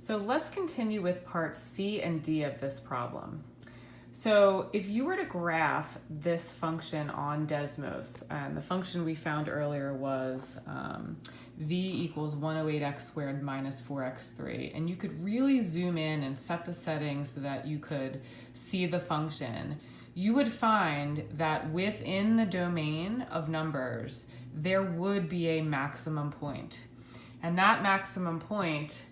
So let's continue with parts C and D of this problem. So if you were to graph this function on Desmos, and the function we found earlier was v equals 108x squared minus 4x3, and you could really zoom in and set the settings so that you could see the function, you would find that within the domain of numbers, there would be a maximum point. And that maximum point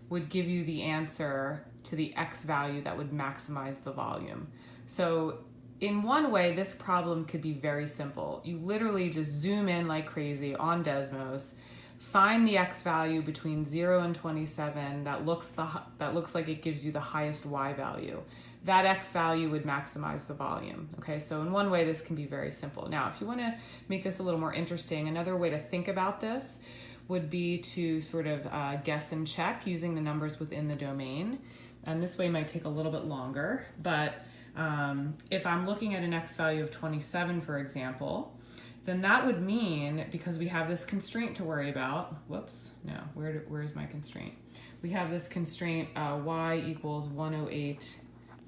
would give you the answer to the x value that would maximize the volume. So in one way, this problem could be very simple. You literally just zoom in like crazy on Desmos, find the x value between 0 and 27 that looks like it gives you the highest y value. That x value would maximize the volume. Okay, so in one way, this can be very simple. Now, if you want to make this a little more interesting, another way to think about this would be to sort of guess and check using the numbers within the domain. And this way might take a little bit longer, but if I'm looking at an x value of 27, for example, then that would mean, because we have this constraint to worry about, whoops, no, where's my constraint? We have this constraint y equals 108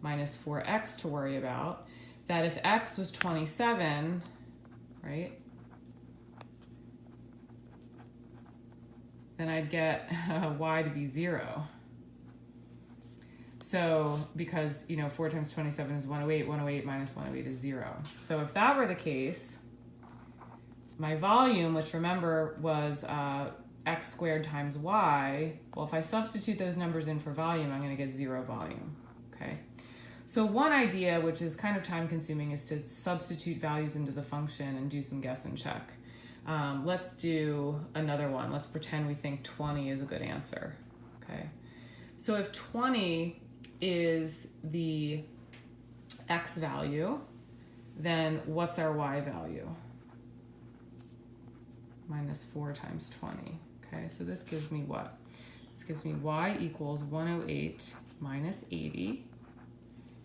minus 4x to worry about, that if x was 27, right, then I'd get y to be 0. So because, 4 times 27 is 108, 108 minus 108 is 0. So if that were the case, my volume, which remember was x squared times y, well, if I substitute those numbers in for volume, I'm going to get 0 volume, okay? So one idea, which is kind of time consuming, is to substitute values into the function and do some guess and check. Let's do another one. Let's pretend we think 20 is a good answer, okay? So if 20 is the x value, then what's our y value? Minus 4 times 20, okay? So this gives me what? This gives me y equals 108 minus 80,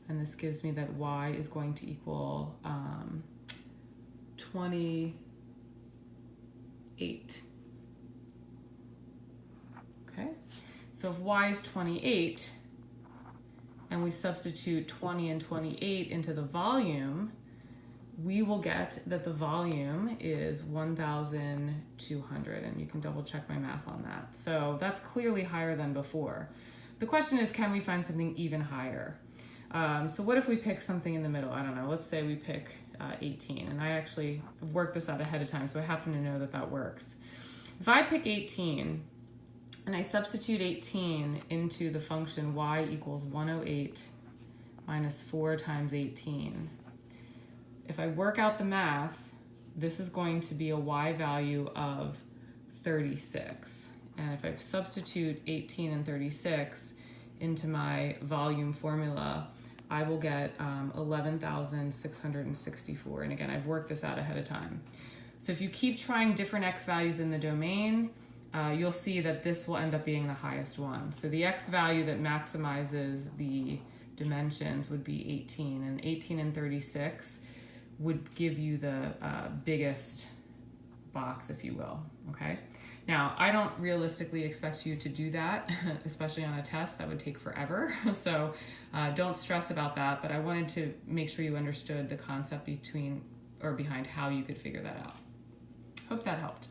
and this gives me that y is going to equal 28. Okay, so if y is 28 and we substitute 20 and 28 into the volume, we will get that the volume is 1,200, and you can double check my math on that. So that's clearly higher than before. The question is, can we find something even higher? So what if we pick something in the middle? I don't know, let's say we pick 18, and I actually worked this out ahead of time, so I happen to know that that works. If I pick 18 and I substitute 18 into the function y equals 108 minus 4 times 18, if I work out the math, this is going to be a y value of 36. And if I substitute 18 and 36 into my volume formula, I will get 11,664. And again, I've worked this out ahead of time. So if you keep trying different x values in the domain, you'll see that this will end up being the highest one. So the x value that maximizes the dimensions would be 18, and 18 and 36 would give you the biggest box, if you will, okay? Now, I don't realistically expect you to do that, especially on a test. That would take forever, so don't stress about that, but I wanted to make sure you understood the concept behind how you could figure that out. Hope that helped.